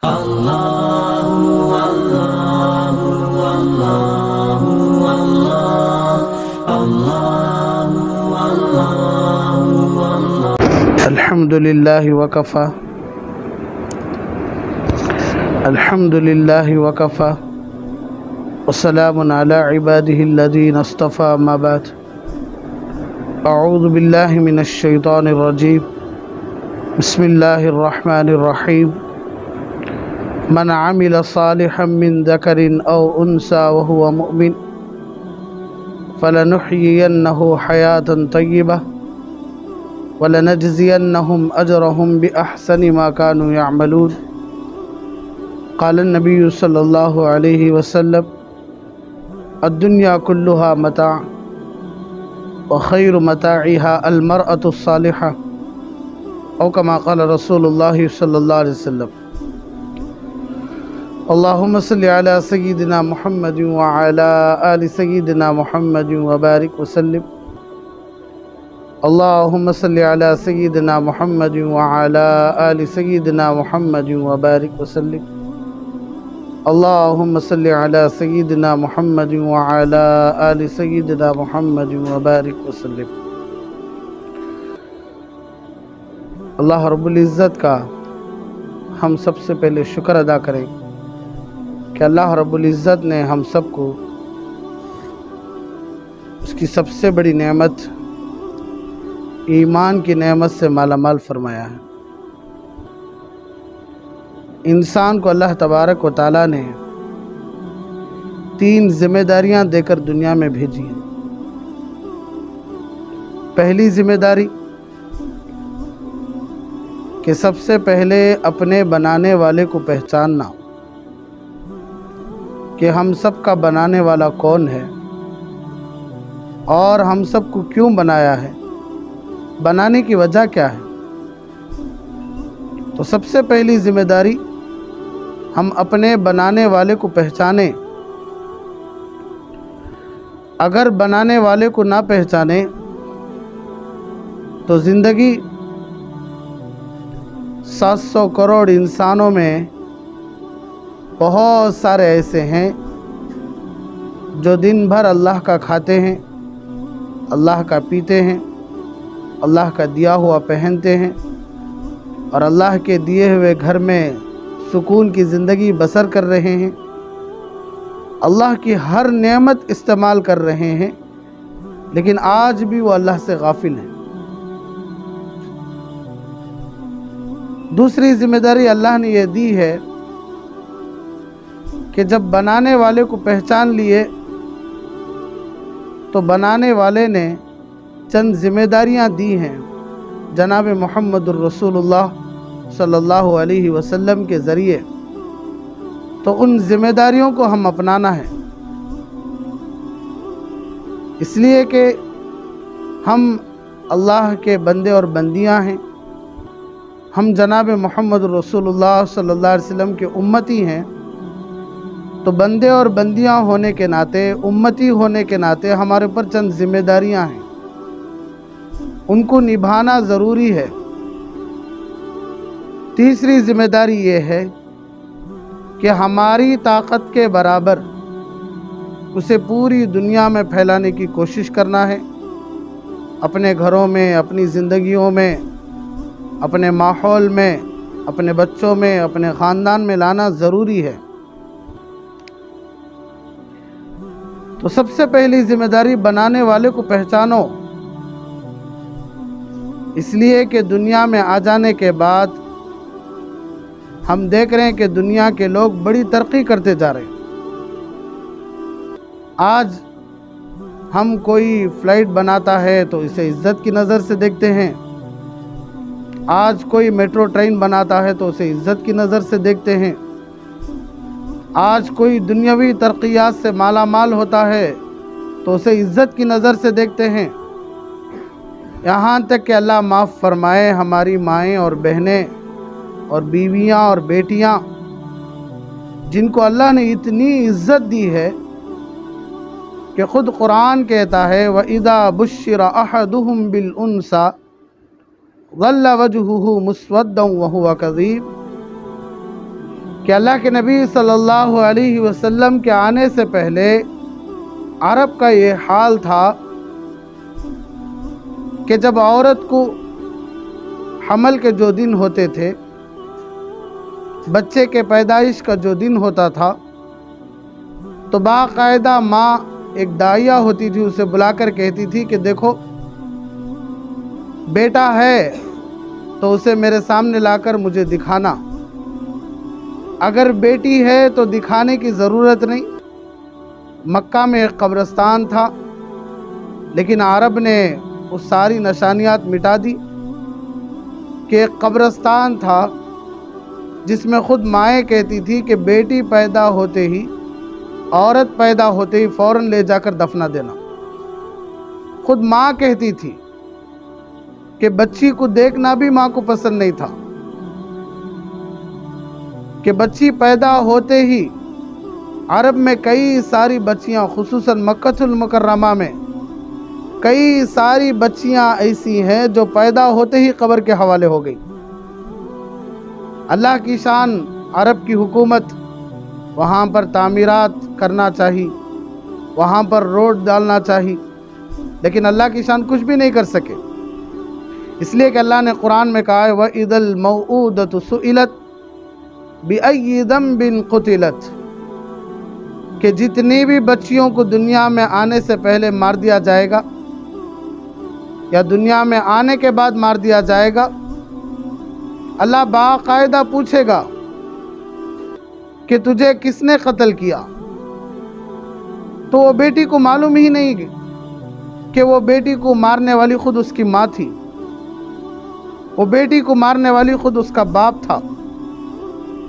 الحمد لله وكفى الحمد لله وكفى وسلام على عباده الذين اصطفى. ما بعد، أعوذ بالله من الشيطان الرجيم. بسم الله الرحمن الرحيم. من عمل صالحا من ذكر أو أنثى وهو مؤمن فلنحيينه حياة طيبة ولنجزينهم أجرهم بأحسن ما كانوا يعملون. قال النبي صلى الله عليه وسلم: الدنيا كلها متاع وخير متاعها المرأة الصالحة، أو كما قال رسول الله صلى الله عليه وسلم. اللهم صل على سيدنا محمد وعلى آل سيدنا محمد وبارك وسلم. اللهم صل على سيدنا محمد وعلى آل سيدنا محمد وبارك وسلم. اللهم صل على سيدنا محمد وعلى آل سيدنا محمد وبارك وسلم. اللہ رب العزت کا ہم سب سے پہلے شکر ادا کریں کہ اللہ رب العزت نے ہم سب کو اس کی سب سے بڑی نعمت ایمان کی نعمت سے مالا مال فرمایا ہے. انسان کو اللہ تبارک و تعالیٰ نے 3 ذمہ داریاں دے کر دنیا میں بھیجی ہیں. پہلی ذمہ داری کہ سب سے پہلے اپنے بنانے والے کو پہچاننا کہ ہم سب کا بنانے والا کون ہے اور ہم سب کو کیوں بنایا ہے، بنانے کی وجہ کیا ہے. تو سب سے پہلی ذمہ داری ہم اپنے بنانے والے کو پہچانیں. اگر بنانے والے کو نہ پہچانیں تو زندگی 700 کروڑ انسانوں میں بہت سارے ایسے ہیں جو دن بھر اللہ کا کھاتے ہیں، اللہ کا پیتے ہیں، اللہ کا دیا ہوا پہنتے ہیں اور اللہ کے دیے ہوئے گھر میں سکون کی زندگی بسر کر رہے ہیں، اللہ کی ہر نعمت استعمال کر رہے ہیں، لیکن آج بھی وہ اللہ سے غافل ہیں. دوسری ذمہ داری اللہ نے یہ دی ہے کہ جب بنانے والے کو پہچان لیے تو بنانے والے نے چند ذمہ داریاں دی ہیں جناب محمد الرسول اللہ صلی اللہ علیہ وسلم کے ذریعے. تو ان ذمہ داریوں کو ہم اپنانا ہے، اس لیے کہ ہم اللہ کے بندے اور بندیاں ہیں. ہم جناب محمد الرسول اللہ صلی اللہ علیہ وسلم کے امتی ہیں. تو بندے اور بندیاں ہونے کے ناطے، امتی ہونے کے ناطے ہمارے اوپر چند ذمہ داریاں ہیں، ان کو نبھانا ضروری ہے. تیسری ذمہ داری یہ ہے کہ ہماری طاقت کے برابر اسے پوری دنیا میں پھیلانے کی کوشش کرنا ہے. اپنے گھروں میں، اپنی زندگیوں میں، اپنے ماحول میں، اپنے بچوں میں، اپنے خاندان میں لانا ضروری ہے. تو سب سے پہلی ذمہ داری بنانے والے کو پہچانو، اس لیے کہ دنیا میں آ جانے کے بعد ہم دیکھ رہے ہیں کہ دنیا کے لوگ بڑی ترقی کرتے جا رہے ہیں. آج ہم کوئی فلائٹ بناتا ہے تو اسے عزت کی نظر سے دیکھتے ہیں، آج کوئی میٹرو ٹرین بناتا ہے تو اسے عزت کی نظر سے دیکھتے ہیں، آج کوئی دنیاوی ترقیات سے مالا مال ہوتا ہے تو اسے عزت کی نظر سے دیکھتے ہیں. یہاں تک کہ اللہ معاف فرمائے ہماری مائیں اور بہنیں اور بیویاں اور بیٹیاں جن کو اللہ نے اتنی عزت دی ہے کہ خود قرآن کہتا ہے وَإِذَا بُشِّرَ أَحَدُهُمْ بِالْأُنْثَىٰ ظَلَّ وَجْهُهُ مُسْوَدًّا وَهُوَ كَظِيمٌ. کہ اللہ کے نبی صلی اللہ علیہ وسلم کے آنے سے پہلے عرب کا یہ حال تھا کہ جب عورت کو حمل کے جو دن ہوتے تھے، بچے کے پیدائش کا جو دن ہوتا تھا، تو باقاعدہ ماں ایک داعیہ ہوتی تھی، اسے بلا کر کہتی تھی کہ دیکھو بیٹا ہے تو اسے میرے سامنے لا کر مجھے دکھانا، اگر بیٹی ہے تو دکھانے کی ضرورت نہیں۔ مکہ میں ایک قبرستان تھا، لیکن عرب نے وہ ساری نشانیات مٹا دی کہ ایک قبرستان تھا جس میں خود مائیں کہتی تھی کہ بیٹی پیدا ہوتے ہی، عورت پیدا ہوتے ہی فوراً لے جا کر دفنا دینا۔ خود ماں کہتی تھی کہ بچی کو دیکھنا بھی ماں کو پسند نہیں تھا، کہ بچی پیدا ہوتے ہی عرب میں کئی ساری بچیاں، خصوصاً مکہ المکرمہ میں کئی ساری بچیاں ایسی ہیں جو پیدا ہوتے ہی قبر کے حوالے ہو گئی۔ اللہ کی شان، عرب کی حکومت وہاں پر تعمیرات کرنا چاہی، وہاں پر روڈ ڈالنا چاہی، لیکن اللہ کی شان کچھ بھی نہیں کر سکے، اس لیے کہ اللہ نے قرآن میں کہا ہے وَإِذَا الْمَوْءُودَةُ سُئِلَتْ بِأَيِّ ذَنبٍ قُتِلَتْ، کہ جتنی بھی بچیوں کو دنیا میں آنے سے پہلے مار دیا جائے گا یا دنیا میں آنے کے بعد مار دیا جائے گا، اللہ باقاعدہ پوچھے گا کہ تجھے کس نے قتل کیا؟ تو وہ بیٹی کو معلوم ہی نہیں کہ وہ بیٹی کو مارنے والی خود اس کی ماں تھی، وہ بیٹی کو مارنے والی خود اس کا باپ تھا،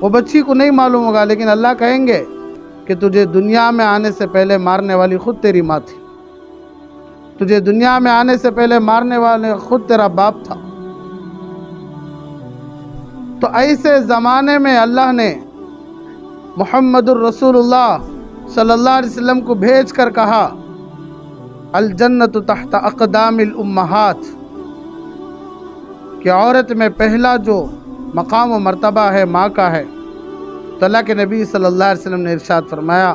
وہ بچی کو نہیں معلوم ہوگا، لیکن اللہ کہیں گے کہ تجھے دنیا میں آنے سے پہلے مارنے والی خود تیری ماں تھی، تجھے دنیا میں آنے سے پہلے مارنے والے خود تیرا باپ تھا۔ تو ایسے زمانے میں اللہ نے محمد الرسول اللہ صلی اللہ علیہ وسلم کو بھیج کر کہا الجنت تحت اقدام الامہات، کہ عورت میں پہلا جو مقام و مرتبہ ہے ماں کا ہے۔ تو اللہ کے نبی صلی اللہ علیہ وسلم نے ارشاد فرمایا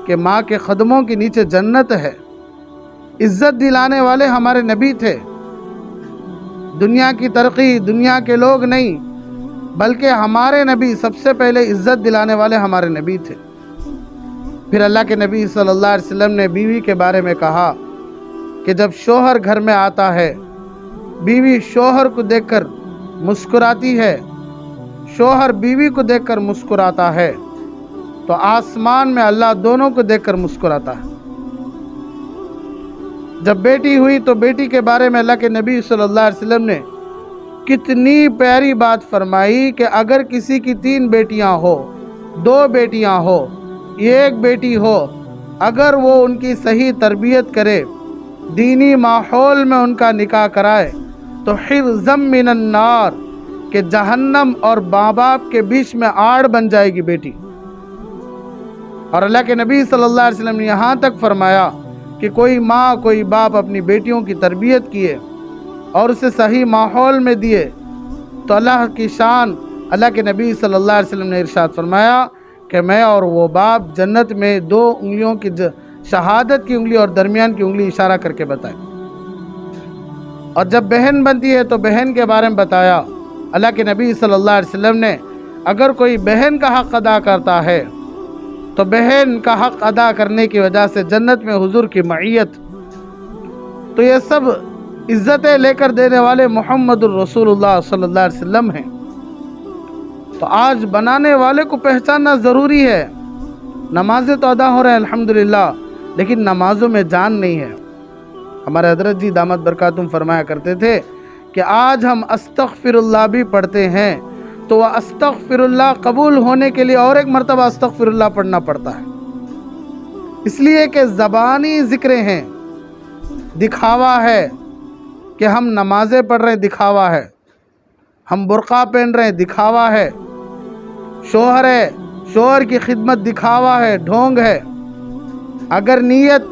کہ ماں کے قدموں کے نیچے جنت ہے۔ عزت دلانے والے ہمارے نبی تھے، دنیا کی ترقی دنیا کے لوگ نہیں، بلکہ ہمارے نبی سب سے پہلے عزت دلانے والے ہمارے نبی تھے۔ پھر اللہ کے نبی صلی اللہ علیہ وسلم نے بیوی کے بارے میں کہا کہ جب شوہر گھر میں آتا ہے، بیوی شوہر کو دیکھ کر مسکراتی ہے، شوہر بیوی کو دیکھ کر مسکراتا ہے، تو آسمان میں اللہ دونوں کو دیکھ کر مسکراتا ہے۔ جب بیٹی ہوئی تو بیٹی کے بارے میں اللہ کے نبی صلی اللہ علیہ وسلم نے کتنی پیاری بات فرمائی کہ اگر کسی کی 3 بیٹیاں ہو، 2 بیٹیاں ہو، 1 بیٹی ہو، اگر وہ ان کی صحیح تربیت کرے، دینی ماحول میں ان کا نکاح کرائے، تو حرزا من النار، کہ جہنم اور ماں باپ کے بیچ میں آڑ بن جائے گی بیٹی۔ اور اللہ کے نبی صلی اللہ علیہ وسلم نے یہاں تک فرمایا کہ کوئی ماں کوئی باپ اپنی بیٹیوں کی تربیت کیے اور اسے صحیح ماحول میں دیے تو اللہ کی شان، اللہ کے نبی صلی اللہ علیہ وسلم نے ارشاد فرمایا کہ میں اور وہ باپ جنت میں 2 انگلیوں کی شہادت کی انگلی اور درمیان کی انگلی اشارہ کر کے بتائے۔ اور جب بہن بنتی ہے تو بہن کے بارے میں بتایا اللہ کے نبی صلی اللہ علیہ وسلم نے، اگر کوئی بہن کا حق ادا کرتا ہے تو بہن کا حق ادا کرنے کی وجہ سے جنت میں حضور کی معیت۔ تو یہ سب عزتیں لے کر دینے والے محمد الرسول اللہ صلی اللہ علیہ وسلم ہیں۔ تو آج بنانے والے کو پہچاننا ضروری ہے۔ نمازیں تو ادا ہو رہے ہیں الحمدللہ، لیکن نمازوں میں جان نہیں ہے۔ ہمارے حضرت جی دامت برکاتہم فرمایا کرتے تھے کہ آج ہم استغفر اللہ بھی پڑھتے ہیں تو وہ استغفر اللہ قبول ہونے کے لیے اور ایک مرتبہ استغفر اللہ پڑھنا پڑتا ہے، اس لیے کہ زبانی ذکریں ہیں، دکھاوا ہے کہ ہم نمازیں پڑھ رہے ہیں، دکھاوا ہے، ہم برقع پہن رہے ہیں، دکھاوا ہے، شوہر ہے، شوہر کی خدمت دکھاوا ہے، ڈھونگ ہے۔ اگر نیت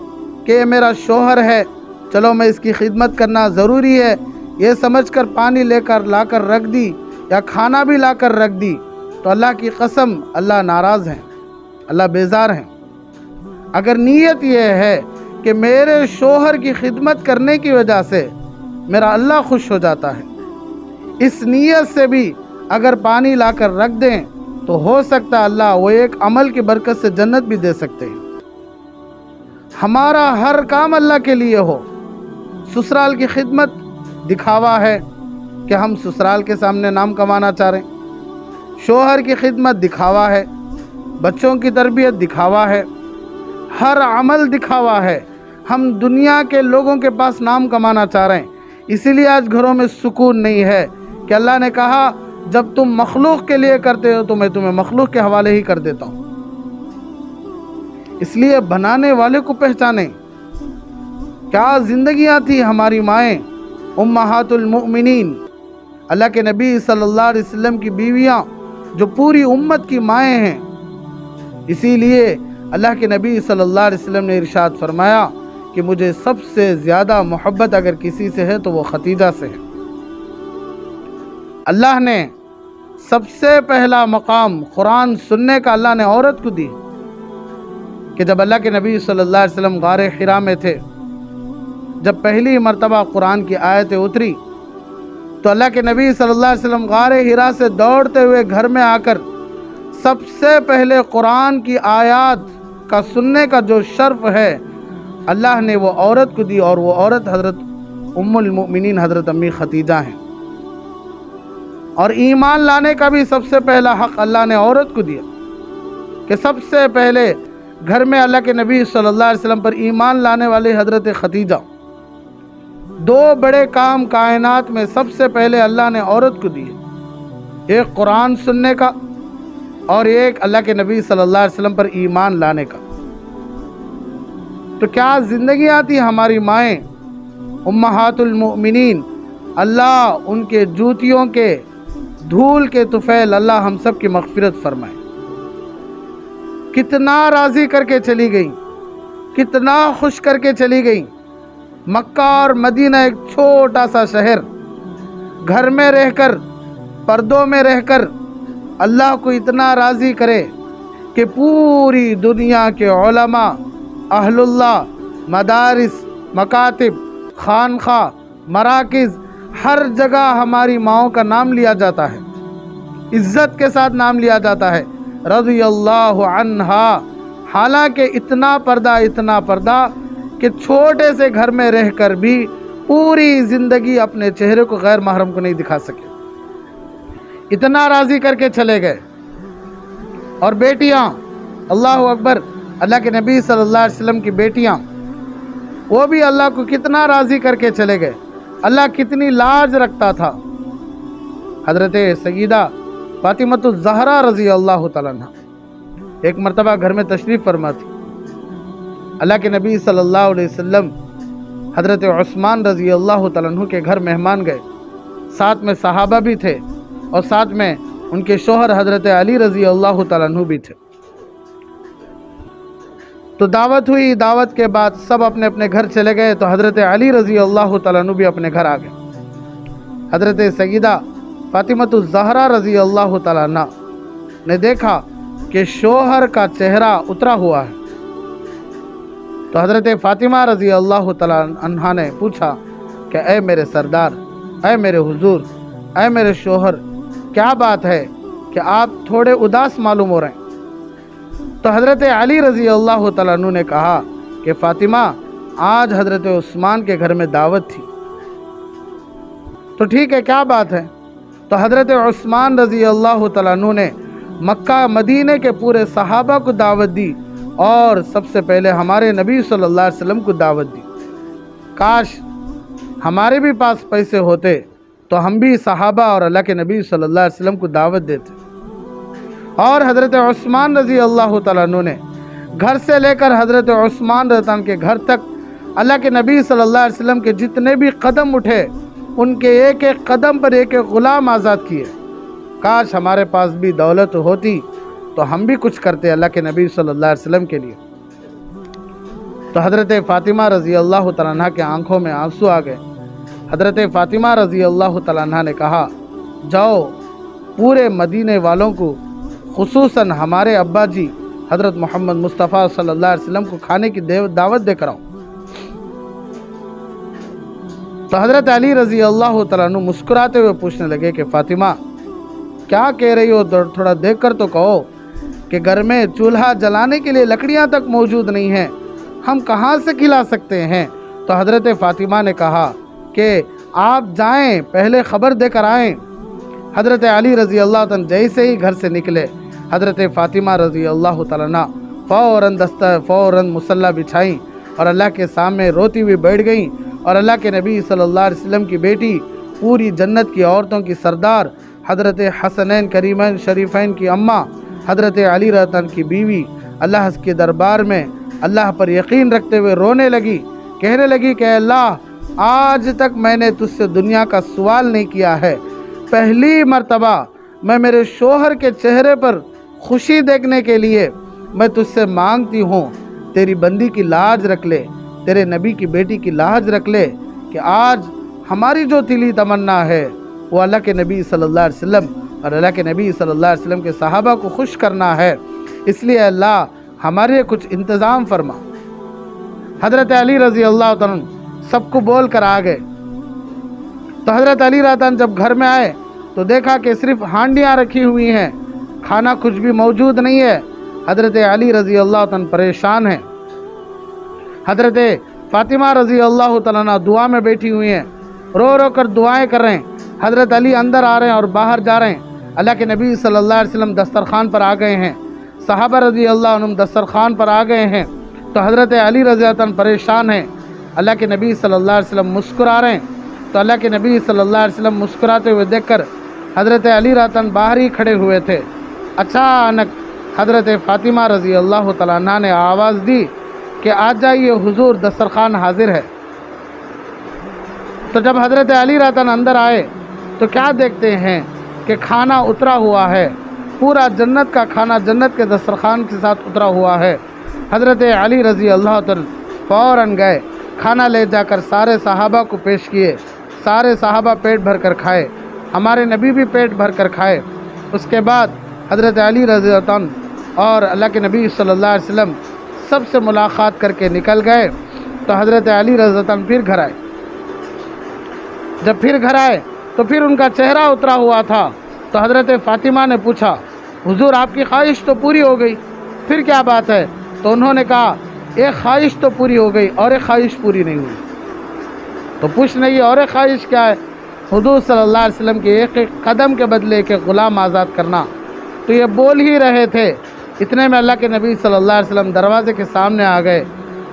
کہ یہ میرا شوہر ہے، چلو میں اس کی خدمت کرنا ضروری ہے، یہ سمجھ کر پانی لے کر لا کر رکھ دی یا کھانا بھی لا کر رکھ دی، تو تو اللہ کی قسم اللہ ناراض ہیں، اللہ بیزار ہیں۔ اگر نیت یہ ہے کہ میرے شوہر کی خدمت کرنے کی وجہ سے میرا اللہ خوش ہو جاتا ہے، اس نیت سے بھی اگر پانی لا کر رکھ دیں تو ہو سکتا ہے اللہ وہ ایک عمل کی برکت سے جنت بھی دے سکتے ہیں۔ ہمارا ہر کام اللہ کے لیے ہو۔ سسرال کی خدمت دکھاوا ہے کہ ہم سسرال کے سامنے نام کمانا چاہ رہے ہیں، شوہر کی خدمت دکھاوا ہے، بچوں کی تربیت دکھاوا ہے، ہر عمل دکھاوا ہے۔ ہم دنیا کے لوگوں کے پاس نام کمانا چاہ رہے ہیں، اسی لیے آج گھروں میں سکون نہیں ہے کہ اللہ نے کہا جب تم مخلوق کے لیے کرتے ہو تو میں تمہیں مخلوق کے حوالے ہی کر دیتا ہوں۔ اس لیے بنانے والے کو پہچانیں۔ کیا زندگیاں تھی ہماری مائیں امہات المؤمنین، اللہ کے نبی صلی اللہ علیہ وسلم کی بیویاں جو پوری امت کی مائیں ہیں۔ اسی لیے اللہ کے نبی صلی اللہ علیہ وسلم نے ارشاد فرمایا کہ مجھے سب سے زیادہ محبت اگر کسی سے ہے تو وہ ختیجہ سے ہے۔ اللہ نے سب سے پہلا مقام قرآن سننے کا اللہ نے عورت کو دی کہ جب اللہ کے نبی صلی اللہ علیہ وسلم غار حرا میں تھے، جب پہلی مرتبہ قرآن کی آیتیں اتری تو اللہ کے نبی صلی اللہ علیہ وسلم غار حرا سے دوڑتے ہوئے گھر میں آ کر سب سے پہلے قرآن کی آیات کا سننے کا جو شرف ہے اللہ نے وہ عورت کو دی، اور وہ عورت حضرت ام المؤمنین حضرت امی ختیجہ ہیں۔ اور ایمان لانے کا بھی سب سے پہلا حق اللہ نے عورت کو دیا کہ سب سے پہلے گھر میں اللہ کے نبی صلی اللہ علیہ وسلم پر ایمان لانے والے حضرت ختیجہ۔ دو بڑے کام کائنات میں سب سے پہلے اللہ نے عورت کو دیے، ایک قرآن سننے کا اور ایک اللہ کے نبی صلی اللہ علیہ وسلم پر ایمان لانے کا۔ تو کیا زندگیاں تھی ہماری مائیں امہات المؤمنین، اللہ ان کے جوتیوں کے دھول کے طفیل اللہ ہم سب کی مغفرت فرمائے۔ کتنا راضی کر کے چلی گئی، کتنا خوش کر کے چلی گئی۔ مکہ اور مدینہ ایک چھوٹا سا شہر، گھر میں رہ کر پردوں میں رہ کر اللہ کو اتنا راضی کرے کہ پوری دنیا کے علماء، اہل اللہ، مدارس، مکاتب، خانخواہ، مراکز، ہر جگہ ہماری ماؤں کا نام لیا جاتا ہے، عزت کے ساتھ نام لیا جاتا ہے رضی اللہ عنہا۔ حالانکہ اتنا پردہ کہ چھوٹے سے گھر میں رہ کر بھی پوری زندگی اپنے چہرے کو غیر محرم کو نہیں دکھا سکے، اتنا راضی کر کے چلے گئے۔ اور بیٹیاں، اللہ اکبر، اللہ کے نبی صلی اللہ علیہ وسلم کی بیٹیاں، وہ بھی اللہ کو کتنا راضی کر کے چلے گئے۔ اللہ کتنی لاج رکھتا تھا۔ حضرت سیدہ فاطمۃ الزہرا رضی اللہ تعالیٰ عنہ ایک مرتبہ گھر میں تشریف فرما تھی۔ اللہ کے نبی صلی اللہ علیہ وسلم حضرت عثمان رضی اللہ تعالیٰ عنہ کے گھر مہمان گئے، ساتھ میں صحابہ بھی تھے اور ساتھ میں ان کے شوہر حضرت علی رضی اللہ تعالیٰ عنہ بھی تھے۔ تو دعوت ہوئی، دعوت کے بعد سب اپنے اپنے گھر چلے گئے تو حضرت علی رضی اللہ تعالیٰ عنہ بھی اپنے گھر آ گئے۔ حضرت سیدہ فاطمۃ الزہرا رضی اللہ تعالیٰ عنہ نے دیکھا کہ شوہر کا چہرہ اترا ہوا ہے، تو حضرت فاطمہ رضی اللہ تعالیٰ عنہ نے پوچھا کہ اے میرے سردار، اے میرے حضور، اے میرے شوہر، کیا بات ہے کہ آپ تھوڑے اداس معلوم ہو رہے ہیں؟ تو حضرت علی رضی اللہ تعالیٰ عنہ نے کہا کہ فاطمہ، آج حضرت عثمان کے گھر میں دعوت تھی۔ تو ٹھیک ہے، کیا بات ہے؟ تو حضرت عثمان رضی اللہ تعالیٰ عنہ نے مکہ مدینہ کے پورے صحابہ کو دعوت دی اور سب سے پہلے ہمارے نبی صلی اللہ علیہ وسلم کو دعوت دی۔ کاش ہمارے بھی پاس پیسے ہوتے تو ہم بھی صحابہ اور اللہ کے نبی صلی اللہ علیہ وسلم کو دعوت دیتے۔ اور حضرت عثمان رضی اللہ تعالیٰ عنہ نے گھر سے لے کر حضرت عثمان رضی اللہ عنہ کے گھر تک اللہ کے نبی صلی اللہ علیہ وسلم کے جتنے بھی قدم اٹھے ان کے ایک ایک قدم پر ایک ایک غلام آزاد کیے۔ کاش ہمارے پاس بھی دولت ہوتی تو ہم بھی کچھ کرتے اللہ کے نبی صلی اللہ علیہ وسلم کے لیے۔ تو حضرت فاطمہ رضی اللہ تعالیٰ عنہ کے آنکھوں میں آنسو آ گئے۔ حضرت فاطمہ رضی اللہ تعالیٰ عنہ نے کہا، جاؤ پورے مدینے والوں کو خصوصاً ہمارے ابا جی حضرت محمد مصطفیٰ صلی اللہ علیہ وسلم کو کھانے کی دعوت دے کر آؤں۔ تو حضرت علی رضی اللہ تعالیٰ عنہ مسکراتے ہوئے پوچھنے لگے کہ فاطمہ کیا کہہ رہی ہو، تھوڑا دیکھ کر تو کہو کہ گھر میں چولہا جلانے کے لیے لکڑیاں تک موجود نہیں ہیں، ہم کہاں سے کھلا سکتے ہیں؟ تو حضرت فاطمہ نے کہا کہ آپ جائیں، پہلے خبر دے کر آئیں۔ حضرت علی رضی اللہ تعالیٰ جیسے ہی گھر سے نکلے، حضرت فاطمہ رضی اللہ تعالیٰ عنہ فوراً مصلی بچھائیں اور اللہ کے سامنے روتی ہوئی بیٹھ گئیں، اور اللہ کے نبی صلی اللہ علیہ وسلم کی بیٹی، پوری جنت کی عورتوں کی سردار حضرت حسنین کریمین شریفین کی اماں حضرت علی رضی اللہ عنہ کی بیوی اللہ کے دربار میں اللہ پر یقین رکھتے ہوئے رونے لگی، کہنے لگی کہ اللہ آج تک میں نے تجھ سے دنیا کا سوال نہیں کیا ہے، پہلی مرتبہ میں میرے شوہر کے چہرے پر خوشی دیکھنے کے لیے میں تجھ سے مانگتی ہوں، تیری بندی کی لاج رکھ لے، تیرے نبی کی بیٹی کی لاج رکھ لے کہ آج ہماری جو دلی تمنا ہے وہ اللہ کے نبی صلی اللہ علیہ وسلم اور اللہ کے نبی صلی اللہ علیہ وسلم کے صحابہ کو خوش کرنا ہے، اس لیے اللہ ہمارے کچھ انتظام فرما۔ حضرت علی رضی اللہ تعالیٰ سب کو بول کر آ گئے۔ تو حضرت علی رضی اللہ عنہ جب گھر میں آئے تو دیکھا کہ صرف ہانڈیاں رکھی ہوئی ہیں، کھانا کچھ بھی موجود نہیں ہے۔ حضرت علی رضی اللہ عنہ پریشان ہیں۔ حضرت فاطمہ رضی اللہ تعالیٰ عنہ دعا میں بیٹھی ہوئی ہیں، رو رو کر دعائیں کر رہے ہیں۔ حضرت علی اندر آ رہے ہیں اور باہر جا رہے ہیں۔ اللہ کے نبی صلی اللہ علیہ وسلم دسترخوان پر آ گئے ہیں، صحابہ رضی اللہ عنہم دسترخوان پر آ گئے ہیں۔ تو حضرت علی رضی اللہ عنہ پریشان ہیں، اللہ کے نبی صلی اللہ علیہ وسلم مسکرا رہے ہیں۔ تو اللہ کے نبی صلی اللہ علیہ وسلم مسکراتے ہوئے دیکھ کر حضرت علی رضی اللہ عنہ باہر ہی کھڑے ہوئے تھے۔ اچانک حضرت فاطمہ رضی اللہ تعالیٰ عنہ نے آواز دی کہ آ جائیے حضور، دسترخوان حاضر ہے۔ تو جب حضرت علی رضی اللہ عنہ اندر آئے تو کیا دیکھتے ہیں کہ کھانا اترا ہوا ہے، پورا جنت کا کھانا جنت کے دسترخوان کے ساتھ اترا ہوا ہے۔ حضرت علی رضی اللہ تعالیٰ فوراً گئے، کھانا لے جا کر سارے صحابہ کو پیش کیے، سارے صحابہ پیٹ بھر کر کھائے، ہمارے نبی بھی پیٹ بھر کر کھائے۔ اس کے بعد حضرت علی رضی اللہ عنہ اور اللہ کے نبی صلی اللہ علیہ وسلم سب سے ملاقات کر کے نکل گئے۔ تو حضرت علی رضی اللہ عنہ پھر گھر آئے۔ جب پھر گھر آئے تو پھر ان کا چہرہ اترا ہوا تھا۔ تو حضرت فاطمہ نے پوچھا حضور آپ کی خواہش تو پوری ہو گئی، پھر کیا بات ہے؟ تو انہوں نے کہا ایک خواہش تو پوری ہو گئی اور ایک خواہش پوری نہیں ہوئی۔ تو پوچھ نہیں اور ایک خواہش کیا ہے؟ حضور صلی اللہ علیہ وسلم کے ایک ایک قدم کے بدلے ایک ایک غلام آزاد کرنا۔ تو یہ بول ہی رہے تھے، اتنے میں اللہ کے نبی صلی اللہ علیہ وسلم دروازے کے سامنے آ گئے،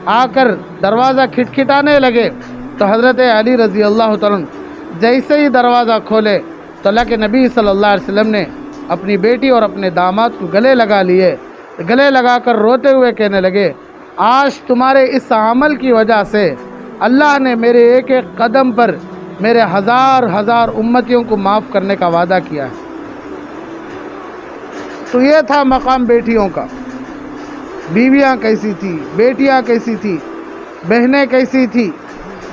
آ کر دروازہ کھٹکھٹانے لگے۔ تو حضرت علی رضی اللہ تعالیٰ جیسے ہی دروازہ کھولے تو اللہ کے نبی صلی اللہ علیہ وسلم نے اپنی بیٹی اور اپنے داماد کو گلے لگا لیے، گلے لگا کر روتے ہوئے کہنے لگے آج تمہارے اس عمل کی وجہ سے اللہ نے میرے ایک ایک قدم پر میرے ہزار ہزار امتیوں کو معاف کرنے کا وعدہ کیا ہے۔ تو یہ تھا مقام بیٹیوں کا۔ بیویاں کیسی تھی، بیٹیاں کیسی تھی، بہنیں کیسی تھی،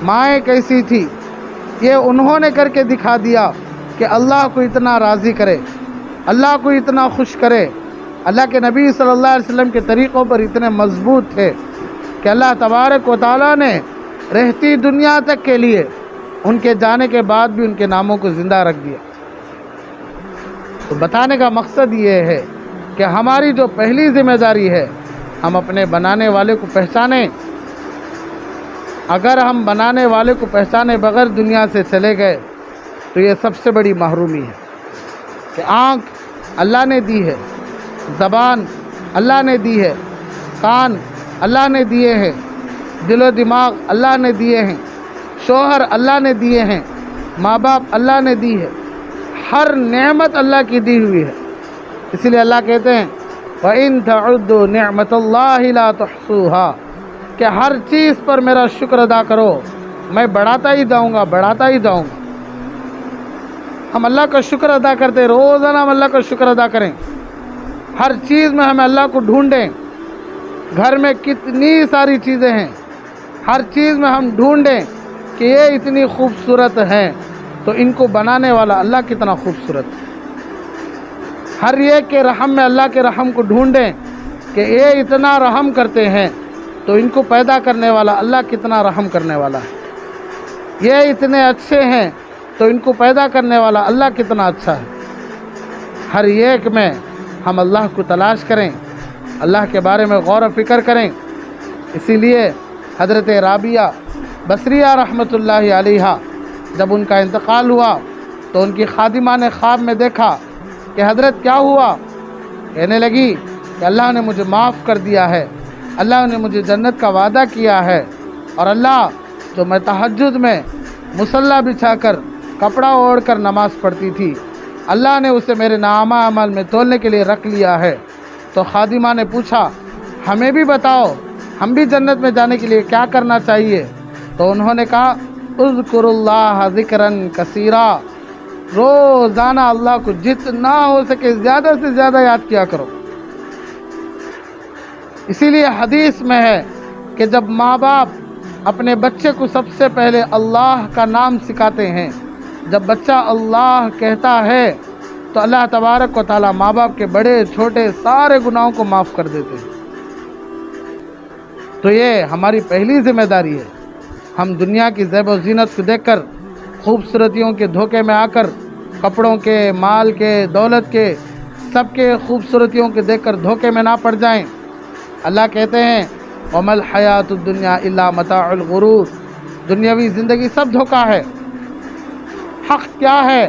مائیں کیسی تھی، یہ انہوں نے کر کے دکھا دیا کہ اللہ کو اتنا راضی کرے، اللہ کو اتنا خوش کرے۔ اللہ کے نبی صلی اللہ علیہ وسلم کے طریقوں پر اتنے مضبوط تھے کہ اللہ تبارک و تعالیٰ نے رہتی دنیا تک کے لیے ان کے جانے کے بعد بھی ان کے ناموں کو زندہ رکھ دیا۔ تو بتانے کا مقصد یہ ہے کہ ہماری جو پہلی ذمہ داری ہے ہم اپنے بنانے والے کو پہچانیں۔ اگر ہم بنانے والے کو پہچانے بغیر دنیا سے چلے گئے تو یہ سب سے بڑی محرومی ہے کہ آنکھ اللہ نے دی ہے، زبان اللہ نے دی ہے، کان اللہ نے دیے ہیں، دل و دماغ اللہ نے دیے ہیں، شوہر اللہ نے دیے ہیں، ماں باپ اللہ نے دی ہے، ہر نعمت اللہ کی دی ہوئی ہے۔ اسی لیے اللہ کہتے ہیں وَإِن تَعُدُّوا نِعْمَةَ اللَّهِ لَا تُحْصُوهَا، کہ ہر چیز پر میرا شکر ادا کرو، میں بڑھاتا ہی جاؤں گا، بڑھاتا ہی جاؤں گا۔ ہم اللہ کا شکر ادا کرتے، روزانہ ہم اللہ کا شکر ادا کریں، ہر چیز میں ہمیں اللہ کو ڈھونڈیں۔ گھر میں کتنی ساری چیزیں ہیں، ہر چیز میں ہم ڈھونڈیں کہ یہ اتنی خوبصورت ہیں تو ان کو بنانے والا اللہ کتنا خوبصورت ہے۔ ہر ایک کے رحم میں اللہ کے رحم کو ڈھونڈیں کہ یہ اتنا رحم کرتے ہیں تو ان کو پیدا کرنے والا اللہ کتنا رحم کرنے والا ہے، یہ اتنے اچھے ہیں تو ان کو پیدا کرنے والا اللہ کتنا اچھا ہے۔ ہر ایک میں ہم اللہ کو تلاش کریں، اللہ کے بارے میں غور و فکر کریں۔ اسی لیے حضرت رابعہ بصریہ رحمۃ اللہ علیہا جب ان کا انتقال ہوا تو ان کی خادمہ نے خواب میں دیکھا کہ حضرت کیا ہوا؟ کہنے لگی کہ اللہ نے مجھے معاف کر دیا ہے، اللہ نے مجھے جنت کا وعدہ کیا ہے، اور اللہ جو میں تہجد میں مصلی بچھا کر کپڑا اوڑھ کر نماز پڑھتی تھی، اللہ نے اسے میرے نامہ عمل میں تولنے کے لیے رکھ لیا ہے۔ تو خادمہ نے پوچھا ہمیں بھی بتاؤ، ہم بھی جنت میں جانے کے لیے کیا کرنا چاہیے؟ تو انہوں نے کہا اذکر اللہ ذکرن کثیرا، روزانہ اللہ کو جتنا ہو سکے زیادہ سے زیادہ یاد کیا کرو۔ اسی لیے حدیث میں ہے کہ جب ماں باپ اپنے بچے کو سب سے پہلے اللہ کا نام سکھاتے ہیں، جب بچہ اللہ کہتا ہے تو اللہ تبارک و تعالیٰ ماں باپ کے بڑے چھوٹے سارے گناہوں کو معاف کر دیتے ہیں۔ تو یہ ہماری پہلی ذمہ داری ہے۔ ہم دنیا کی زیب و زینت کو دیکھ کر، خوبصورتیوں کے دھوکے میں آ کر، کپڑوں کے، مال کے، دولت کے، سب کے خوبصورتیوں کے دیکھ کر دھوکے میں نہ پڑ جائیں۔ اللہ کہتے ہیں وَمَا الْحَيَاةُ الدُّنْيَا إِلَّا مَتَاعُ الْغُرُورِ، دنیاوی زندگی سب دھوکہ ہے۔ حق کیا ہے؟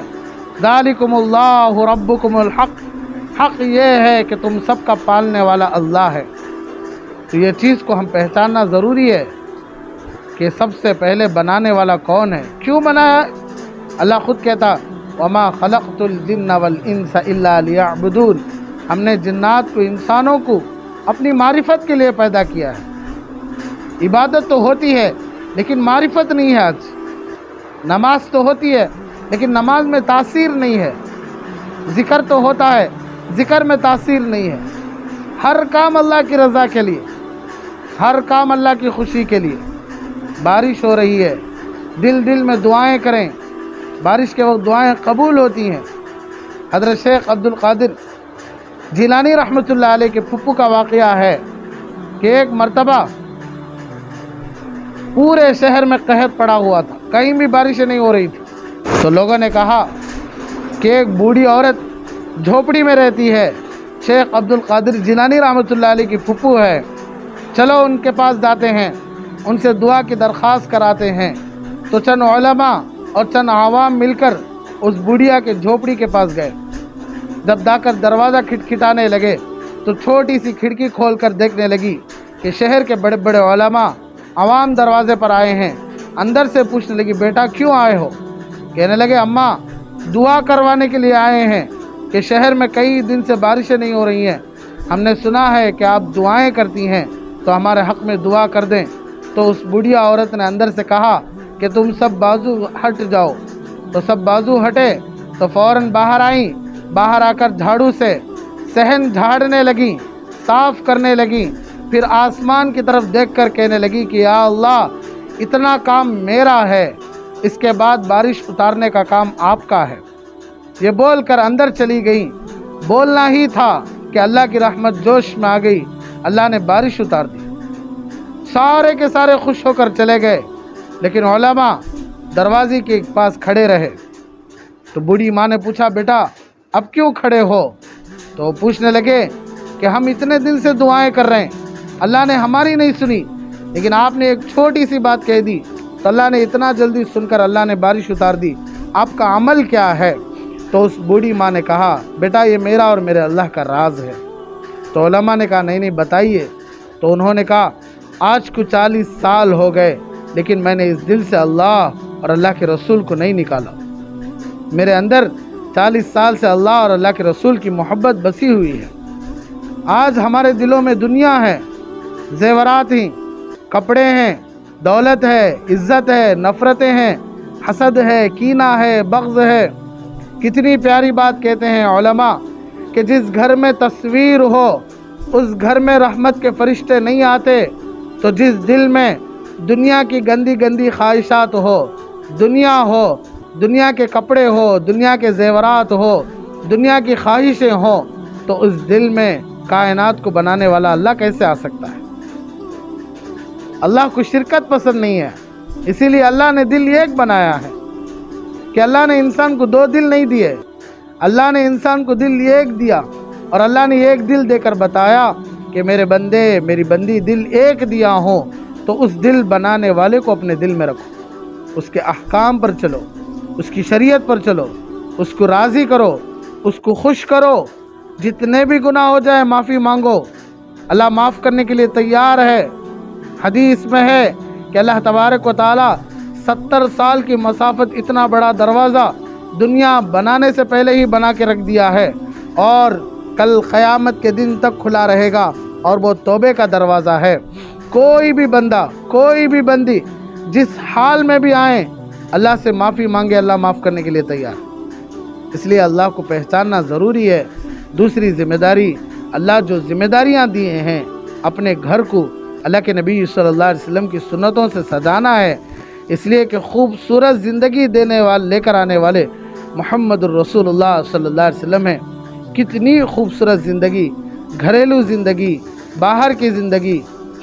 ذَلِكُمُ اللَّهُ رَبُّكُمُ الْحَقُّ، حق یہ ہے کہ تم سب کا پالنے والا اللہ ہے۔ تو یہ چیز کو ہم پہچاننا ضروری ہے کہ سب سے پہلے بنانے والا کون ہے، کیوں بنایا؟ اللہ خود کہتا وَمَا خَلَقْتُ الْجِنَّ وَالْإِنسَ إِلَّا لِيَعْبُدُونَ، ہم نے جنات کو، انسانوں کو اپنی معرفت کے لیے پیدا کیا ہے۔ عبادت تو ہوتی ہے لیکن معرفت نہیں ہے۔ آج نماز تو ہوتی ہے لیکن نماز میں تاثیر نہیں ہے، ذکر تو ہوتا ہے، ذکر میں تاثیر نہیں ہے۔ ہر کام اللہ کی رضا کے لیے، ہر کام اللہ کی خوشی کے لیے۔ بارش ہو رہی ہے، دل دل میں دعائیں کریں، بارش کے وقت دعائیں قبول ہوتی ہیں۔ حضرت شیخ عبد القادر جیلانی رحمۃ اللہ علیہ کے پھپھو کا واقعہ ہے کہ ایک مرتبہ پورے شہر میں قحط پڑا ہوا تھا، کہیں بھی بارشیں نہیں ہو رہی تھی۔ تو لوگوں نے کہا کہ ایک بوڑھی عورت جھوپڑی میں رہتی ہے، شیخ عبد القادر جیلانی رحمۃ اللہ علیہ کی پھپھو ہے، چلو ان کے پاس جاتے ہیں، ان سے دعا کی درخواست کراتے ہیں۔ تو چند علماء اور چند عوام مل کر اس بوڑھیا کے جھوپڑی کے پاس گئے۔ جب جا کر دروازہ کھٹکھٹانے لگے تو چھوٹی سی کھڑکی کھول کر دیکھنے لگی کہ شہر کے بڑے بڑے علماء، عوام دروازے پر آئے ہیں۔ اندر سے پوچھنے لگی بیٹا کیوں آئے ہو؟ کہنے لگے اماں دعا کروانے کے لیے آئے ہیں کہ شہر میں کئی دن سے بارشیں نہیں ہو رہی ہیں، ہم نے سنا ہے کہ آپ دعائیں کرتی ہیں تو ہمارے حق میں دعا کر دیں۔ تو اس بوڑھیا عورت نے اندر سے کہا کہ تم سب بازو ہٹ جاؤ۔ تو سب بازو ہٹے تو فوراً باہر آئیں، باہر آ کر جھاڑو سے صحن جھاڑنے لگیں، صاف کرنے لگیں، پھر آسمان کی طرف دیکھ کر کہنے لگی کہ یا اللہ اتنا کام میرا ہے، اس کے بعد بارش اتارنے کا کام آپ کا ہے۔ یہ بول کر اندر چلی گئیں۔ بولنا ہی تھا کہ اللہ کی رحمت جوش میں آ گئی، اللہ نے بارش اتار دی، سارے کے سارے خوش ہو کر چلے گئے، لیکن علماء دروازے کے پاس کھڑے رہے۔ تو بوڑھی ماں نے پوچھا بیٹا اب کیوں کھڑے ہو؟ تو وہ پوچھنے لگے کہ ہم اتنے دن سے دعائیں کر رہے ہیں، اللہ نے ہماری نہیں سنی، لیکن آپ نے ایک چھوٹی سی بات کہہ دی تو اللہ نے اتنا جلدی سن کر اللہ نے بارش اتار دی، آپ کا عمل کیا ہے؟ تو اس بوڑھی ماں نے کہا بیٹا یہ میرا اور میرے اللہ کا راز ہے۔ تو علماء نے کہا نہیں بتائیے۔ تو انہوں نے کہا آج کو 40 سال ہو گئے لیکن میں نے اس دل سے اللہ اور اللہ کے رسول کو نہیں نکالا، میرے اندر 40 سال سے اللہ اور اللہ کے رسول کی محبت بسی ہوئی ہے۔ آج ہمارے دلوں میں دنیا ہے، زیورات ہیں، کپڑے ہیں، دولت ہے، عزت ہے، نفرتیں ہیں، حسد ہے، کینہ ہے، بغض ہے۔ کتنی پیاری بات کہتے ہیں علماء کہ جس گھر میں تصویر ہو اس گھر میں رحمت کے فرشتے نہیں آتے، تو جس دل میں دنیا کی گندی گندی خواہشات ہو، دنیا کے کپڑے ہو، دنیا کے زیورات ہو، دنیا کی خواہشیں ہوں تو اس دل میں کائنات کو بنانے والا اللہ کیسے آ سکتا ہے؟ اللہ کو شرکت پسند نہیں ہے، اسی لیے اللہ نے دل ایک بنایا ہے کہ اللہ نے انسان کو دو دل نہیں دیے، اللہ نے انسان کو دل ایک دیا، اور اللہ نے ایک دل دے کر بتایا کہ میرے بندے میری بندی دل ایک دیا ہوں تو اس دل بنانے والے کو اپنے دل میں رکھو، اس کے احکام پر چلو، اس کی شریعت پر چلو، اس کو راضی کرو، اس کو خوش کرو، جتنے بھی گناہ ہو جائے معافی مانگو، اللہ معاف کرنے کے لیے تیار ہے۔ حدیث میں ہے کہ اللہ تبارک و تعالی 70 سال کی مسافت اتنا بڑا دروازہ دنیا بنانے سے پہلے ہی بنا کے رکھ دیا ہے، اور کل قیامت کے دن تک کھلا رہے گا، اور وہ توبے کا دروازہ ہے۔ کوئی بھی بندہ کوئی بھی بندی جس حال میں بھی آئیں اللہ سے معافی مانگے، اللہ معاف کرنے کے لیے تیار۔ اس لیے اللہ کو پہچاننا ضروری ہے۔ دوسری ذمہ داری، اللہ جو ذمہ داریاں دیے ہیں اپنے گھر کو اللہ کے نبی صلی اللہ علیہ وسلم کی سنتوں سے سجانا ہے، اس لیے کہ خوبصورت زندگی دینے والے لے کر آنے والے محمد الرسول اللہ صلی اللہ علیہ وسلم ہیں۔ کتنی خوبصورت زندگی، گھریلو زندگی، باہر کی زندگی،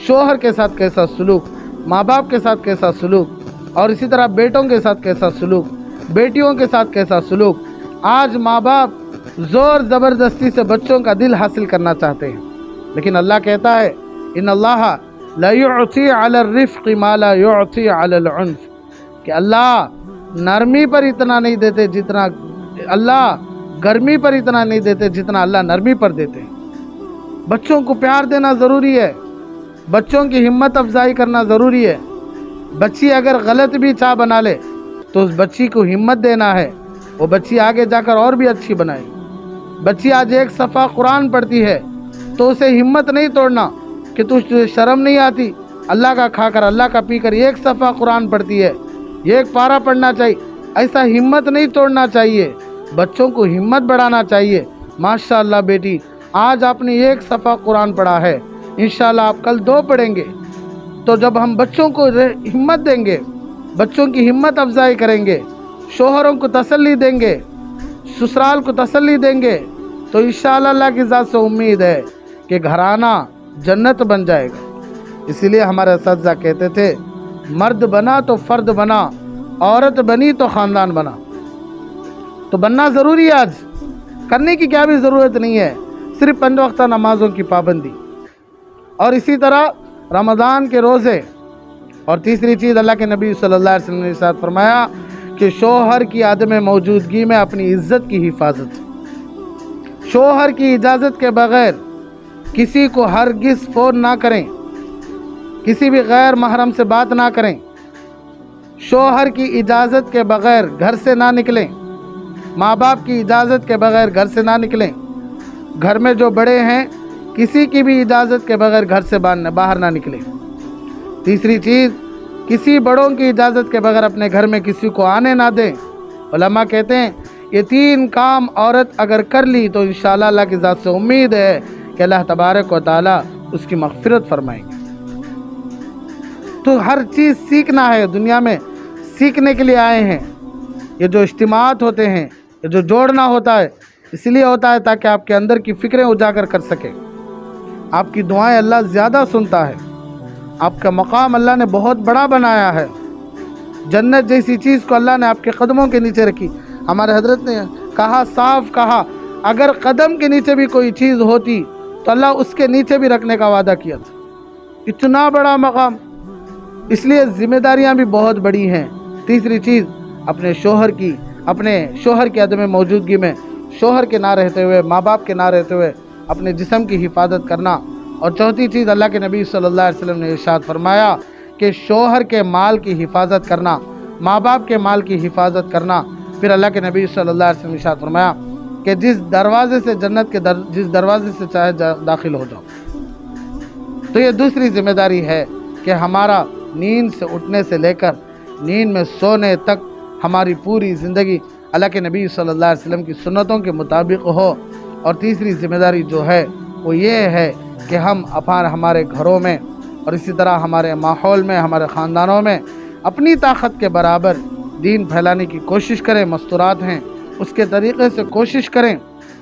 شوہر کے ساتھ کیسا سلوک، ماں باپ کے ساتھ کیسا سلوک، اور اسی طرح بیٹوں کے ساتھ کیسا سلوک، بیٹیوں کے ساتھ کیسا سلوک۔ آج ماں باپ زور زبردستی سے بچوں کا دل حاصل کرنا چاہتے ہیں، لیکن اللہ کہتا ہے ان اللہ لا يعطي على الرفق ما لا يعطي على العنف، کہ اللہ نرمی پر اتنا نہیں دیتے جتنا اللہ گرمی پر اتنا نہیں دیتے جتنا اللہ نرمی پر دیتے ہیں۔ بچوں کو پیار دینا ضروری ہے، بچوں کی ہمت افزائی کرنا ضروری ہے۔ بچی اگر غلط بھی چاہ بنا لے تو اس بچی کو ہمت دینا ہے، وہ بچی آگے جا کر اور بھی اچھی بنائے۔ بچی آج ایک صفحہ قرآن پڑھتی ہے تو اسے ہمت نہیں توڑنا کہ تجھے شرم نہیں آتی، اللہ کا کھا کر اللہ کا پی کر ایک صفحہ قرآن پڑھتی ہے، ایک پارہ پڑھنا چاہیے، ایسا ہمت نہیں توڑنا چاہیے۔ بچوں کو ہمت بڑھانا چاہیے۔ ماشاءاللہ بیٹی آج آپ نے ایک صفحہ قرآن پڑھا ہے، انشاءاللہ آپ کل 2 پڑھیں گے، تو جب ہم بچوں کو ہمت دیں گے، بچوں کی ہمت افزائی کریں گے، شوہروں کو تسلی دیں گے، سسرال کو تسلی دیں گے، تو انشاءاللہ اللہ کی ذات سے امید ہے کہ گھرانہ جنت بن جائے گا۔ اسی لیے ہمارے اساتذہ کہتے تھے مرد بنا تو فرد بنا، عورت بنی تو خاندان بنا۔ تو بننا ضروری ہے، آج کرنے کی کیا بھی ضرورت نہیں ہے، صرف 5 وقتہ نمازوں کی پابندی، اور اسی طرح رمضان کے روزے۔ اور تیسری چیز اللہ کے نبی صلی اللہ علیہ وسلم نے ارشاد فرمایا کہ شوہر کی عدم موجودگی میں اپنی عزت کی حفاظت۔ شوہر کی اجازت کے بغیر کسی کو ہرگز فون نہ کریں، کسی بھی غیر محرم سے بات نہ کریں، شوہر کی اجازت کے بغیر گھر سے نہ نکلیں، ماں باپ کی اجازت کے بغیر گھر سے نہ نکلیں، گھر میں جو بڑے ہیں کسی کی بھی اجازت کے بغیر گھر سے باہر نہ نکلیں۔ تیسری چیز، کسی بڑوں کی اجازت کے بغیر اپنے گھر میں کسی کو آنے نہ دیں۔ علماء کہتے ہیں یہ 3 کام عورت اگر کر لی تو انشاءاللہ اللہ کی ذات سے امید ہے کہ اللہ تبارک و تعالی اس کی مغفرت فرمائیں گے۔ تو ہر چیز سیکھنا ہے، دنیا میں سیکھنے کے لیے آئے ہیں۔ یہ جو اجتماعات ہوتے ہیں، یہ جو جوڑنا ہوتا ہے، اس لیے ہوتا ہے تاکہ آپ کے اندر کی فکریں اجاگر کر سکے۔ آپ کی دعائیں اللہ زیادہ سنتا ہے، آپ کا مقام اللہ نے بہت بڑا بنایا ہے۔ جنت جیسی چیز کو اللہ نے آپ کے قدموں کے نیچے رکھی۔ ہمارے حضرت نے کہا، صاف کہا، اگر قدم کے نیچے بھی کوئی چیز ہوتی تو اللہ اس کے نیچے بھی رکھنے کا وعدہ کیا تھا۔ اتنا بڑا مقام، اس لیے ذمہ داریاں بھی بہت بڑی ہیں۔ تیسری چیز، اپنے شوہر کی عدم موجودگی میں، شوہر کے نہ رہتے ہوئے، ماں باپ کے نہ رہتے ہوئے اپنے جسم کی حفاظت کرنا۔ اور چوتھی چیز، اللہ کے نبی صلی اللہ علیہ وسلم نے ارشاد فرمایا کہ شوہر کے مال کی حفاظت کرنا، ماں باپ کے مال کی حفاظت کرنا۔ پھر اللہ کے نبی صلی اللہ علیہ وسلم نے ارشاد فرمایا کہ جس دروازے سے جنت کے جس دروازے سے چاہے داخل ہو جاؤ۔ تو یہ دوسری ذمہ داری ہے کہ ہمارا نیند سے اٹھنے سے لے کر نیند میں سونے تک ہماری پوری زندگی اللہ کے نبی صلی اللہ علیہ وسلم کی سنتوں کے مطابق ہو۔ اور تیسری ذمہ داری جو ہے وہ یہ ہے کہ ہم ہمارے گھروں میں اور اسی طرح ہمارے ماحول میں، ہمارے خاندانوں میں اپنی طاقت کے برابر دین پھیلانے کی کوشش کریں۔ مستورات ہیں اس کے طریقے سے کوشش کریں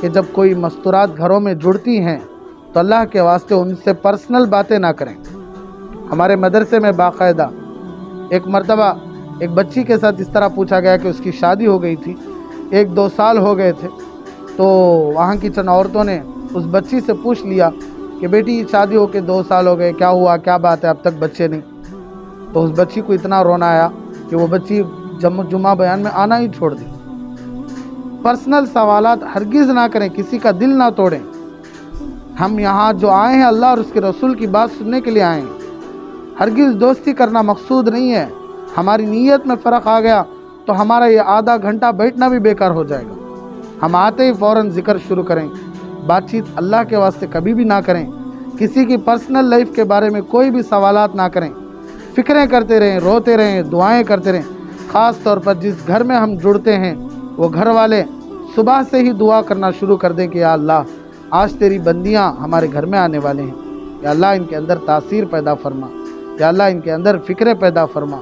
کہ جب کوئی مستورات گھروں میں جڑتی ہیں تو اللہ کے واسطے ان سے پرسنل باتیں نہ کریں۔ ہمارے مدرسے میں باقاعدہ ایک مرتبہ ایک بچی کے ساتھ اس طرح پوچھا گیا کہ اس کی شادی ہو گئی تھی، 1-2 سال ہو گئے تھے، تو وہاں کی چند عورتوں نے اس بچی سے پوچھ لیا کہ بیٹی شادی ہو کے 2 سال ہو گئے، کیا ہوا، کیا بات ہے، اب تک بچے نہیں؟ تو اس بچی کو اتنا رونا آیا کہ وہ بچی جمعہ بیان میں آنا ہی چھوڑ دی۔ پرسنل سوالات ہرگز نہ کریں، کسی کا دل نہ توڑیں۔ ہم یہاں جو آئے ہیں اللہ اور اس کے رسول کی بات سننے کے لیے آئے ہیں، ہرگز دوستی کرنا مقصود نہیں ہے۔ ہماری نیت میں فرق آ گیا تو ہمارا یہ آدھا گھنٹہ بیٹھنا بھی بیکار ہو جائے گا۔ ہم آتے ہی فوراً ذکر شروع کریں، بات چیت اللہ کے واسطے کبھی بھی نہ کریں، کسی کی پرسنل لائف کے بارے میں کوئی بھی سوالات نہ کریں، فکریں کرتے رہیں، روتے رہیں، دعائیں کرتے رہیں۔ خاص طور پر جس گھر میں ہم جڑتے ہیں وہ گھر والے صبح سے ہی دعا کرنا شروع کر دیں کہ یا اللہ آج تیری بندیاں ہمارے گھر میں آنے والے ہیں، یا اللہ ان کے اندر تاثیر پیدا فرما، یا اللہ ان کے اندر فکریں پیدا فرما۔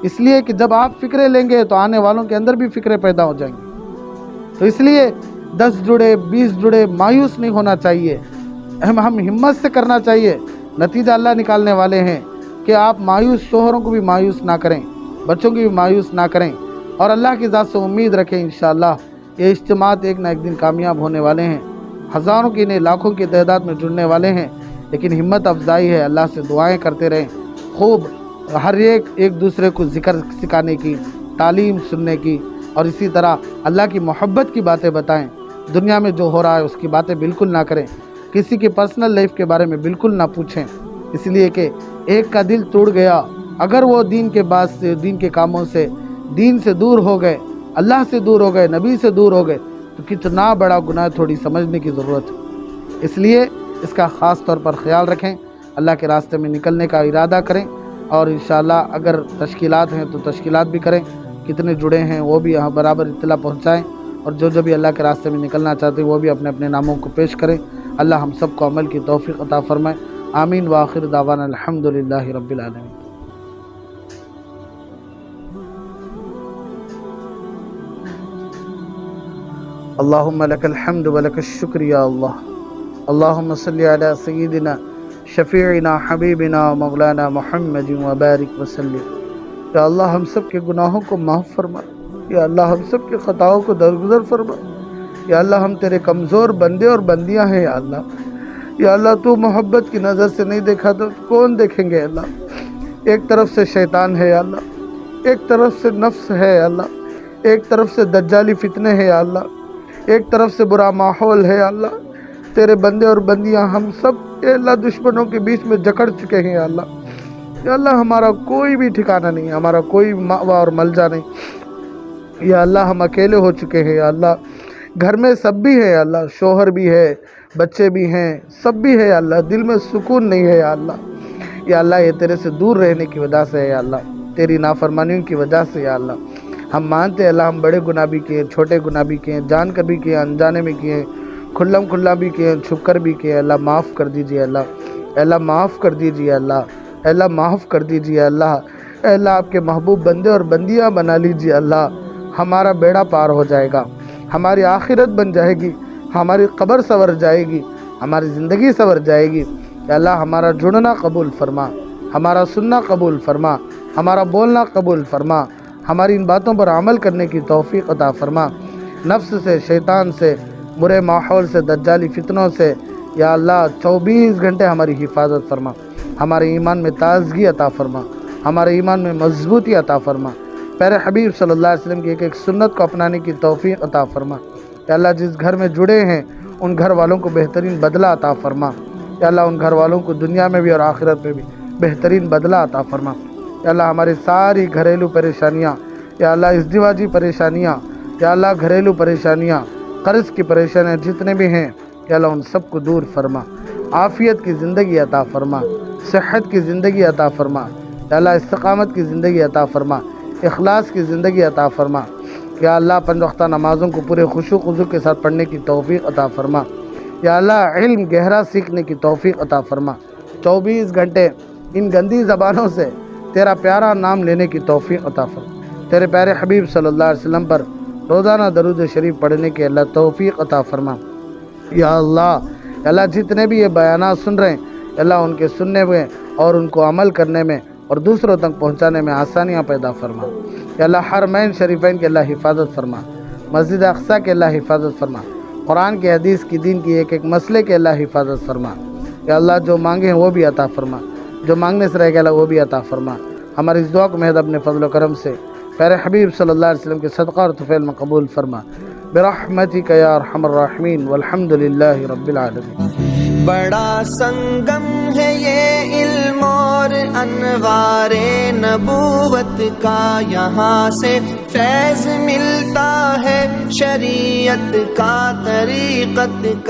اس لیے کہ جب آپ فکریں لیں گے تو آنے والوں کے اندر بھی فکریں پیدا ہو جائیں گی۔ تو اس لیے 10 جڑے 20 جڑے مایوس نہیں ہونا چاہیے، ہم ہمت سے کرنا چاہیے۔ نتیجہ اللہ نکالنے والے ہیں کہ آپ مایوس شوہروں کو بھی مایوس نہ کریں، بچوں کو بھی مایوس نہ کریں، اور اللہ کی ذات سے امید رکھیں انشاءاللہ یہ اجتماعات ایک نہ ایک دن کامیاب ہونے والے ہیں، ہزاروں کی نہیں لاکھوں کی تعداد میں جڑنے والے ہیں۔ لیکن ہمت افزائی ہے، اللہ سے دعائیں کرتے رہیں، خوب ہر ایک دوسرے کو ذکر سکھانے کی، تعلیم سننے کی، اور اسی طرح اللہ کی محبت کی باتیں بتائیں۔ دنیا میں جو ہو رہا ہے اس کی باتیں بالکل نہ کریں، کسی کی پرسنل لائف کے بارے میں بالکل نہ پوچھیں، اس لیے کہ ایک کا دل ٹوٹ گیا، اگر وہ دین کے بعد سے دین کے کاموں سے دین سے دور ہو گئے، اللہ سے دور ہو گئے، نبی سے دور ہو گئے، تو کتنا بڑا گناہ تھوڑی سمجھنے کی ضرورت ہے۔ اس لیے اس کا خاص طور پر خیال رکھیں، اللہ کے راستے میں نکلنے کا ارادہ کریں، اور انشاءاللہ اگر تشکیلات ہیں تو تشکیلات بھی کریں، کتنے جڑے ہیں وہ بھی یہاں برابر اطلاع پہنچائیں، اور جو بھی اللہ کے راستے میں نکلنا چاہتے ہیں وہ بھی اپنے اپنے ناموں کو پیش کریں۔ اللہ ہم سب کو عمل کی توفیق عطا فرمائے، آمین، وآخر دعوانا الحمدللہ رب العالمین۔ اللہم لک الحمد ولک الشکر یا اللہ، اللہم صلی علی سیدنا شفیعنا حبیبنا مولانا محمد وبارک وسلم۔ یا اللہ ہم سب کے گناہوں کو معاف فرما، یا اللہ ہم سب کے خطاؤں کو درگزر فرما، یا اللہ ہم تیرے کمزور بندے اور بندیاں ہیں، یا اللہ، یا اللہ تو محبت کی نظر سے نہیں دیکھا تو کون دیکھیں گے؟ اللہ ایک طرف سے شیطان ہے، یا اللہ ایک طرف سے نفس ہے، یا اللہ ایک طرف سے دجالی فتنے ہیں، یا اللہ ایک طرف سے برا ماحول ہے، یا اللہ تیرے بندے اور بندیاں ہم سب اے اللہ دشمنوں کے بیچ میں جکڑ چکے ہیں، یا اللہ، یا اللہ ہمارا کوئی بھی ٹھکانہ نہیں، ہمارا کوئی مأویٰ اور ملجا نہیں، یا اللہ ہم اکیلے ہو چکے ہیں، یا اللہ گھر میں سب بھی ہے، یا اللہ شوہر بھی ہے، بچے بھی ہیں، سب بھی ہے، یا اللہ دل میں سکون نہیں ہے، یا اللہ، یا اللہ یہ تیرے سے دور رہنے کی وجہ سے ہے، یا اللہ تیری نافرمانیوں کی وجہ سے، یا اللہ ہم مانتے ہیں اللہ ہم بڑے گناہ بھی کیے، چھوٹے گناہ بھی کیے، جان کر بھی کیے، انجانے میں کیے، کھلم کھلا بھی کیے، چھپ کر بھی کیے، اللہ معاف کر دیجیے، اللہ معاف کر دیجیے، اللہ معاف کر دیجیے، اللہ آپ کے محبوب بندے اور بندیاں بنا لیجیے، اللہ ہمارا بیڑا پار ہو جائے گا، ہماری آخرت بن جائے گی، ہماری قبر سنور جائے گی، ہماری زندگی سنور جائے گی، اللہ ہمارا جڑنا قبول فرما، ہمارا سننا قبول فرما، ہمارا بولنا قبول فرما، ہماری ان باتوں پر عمل کرنے کی توفیق عطا فرما، نفس سے، شیطان سے، برے ماحول سے، دجالی فتنوں سے، یا اللہ 24 گھنٹے ہماری حفاظت فرما، ہمارے ایمان میں تازگی عطا فرما، ہمارے ایمان میں مضبوطی عطا فرما، پیارے حبیب صلی اللہ علیہ وسلم کی ایک ایک سنت کو اپنانے کی توفیق عطا فرما، یا اللہ جس گھر میں جڑے ہیں ان گھر والوں کو بہترین بدلہ عطا فرما، یا اللہ ان گھر والوں کو دنیا میں بھی اور آخرت میں بھی بہترین بدلہ عطا فرما، یا اللہ ہماری ساری گھریلو پریشانیاں، یا اللہ ازدواجی پریشانیاں، یا اللہ گھریلو پریشانیاں، قرض کی پریشانیاں جتنے بھی ہیں، یا اللہ ان سب کو دور فرما، عافیت کی زندگی عطا فرما، صحت کی زندگی عطا فرما، یا اللہ استقامت کی زندگی عطا فرما، اخلاص کی زندگی عطا فرما، یا اللہ 5 وقتہ نمازوں کو پورے خشوع خضوع کے ساتھ پڑھنے کی توفیق عطا فرما، یا اللہ علم گہرا سیکھنے کی توفیق عطا فرما، 24 گھنٹے ان گندی زبانوں سے تیرا پیارا نام لینے کی توفیق عطا فرما، تیرے پیارے حبیب صلی اللہ علیہ وسلم پر روزانہ درود شریف پڑھنے کی اللہ توفیق عطا فرما۔ یا اللہ جتنے بھی یہ بیانات سن رہے ہیں اللہ ان کے سننے میں اور ان کو عمل کرنے میں اور دوسروں تک پہنچانے میں آسانیاں پیدا فرما. یا اللہ حرمین شریفین کے اللہ حفاظت فرما, مسجد اقصی کے اللہ حفاظت فرما, قرآن کے حدیث کی دین کی ایک ایک مسئلے کے اللہ حفاظت فرما. یا اللہ جو مانگے ہیں وہ بھی عطا فرما, جو مانگنے سے رہ گیا اللہ وہ بھی عطا فرما. ہماری اس دعا کو محض اپنے فضل و کرم سے پیارے حبیب صلی اللہ علیہ وسلم کے صدقہ اور طفیل میں قبول فرما برحمتک یا ارحم الراحمین والحمد للہ رب العالمین. بڑا سنگم ہے یہ علم اور انوار نبوت کا, یہاں سے فیض ملتا ہے شریعت کا, طریقت کا.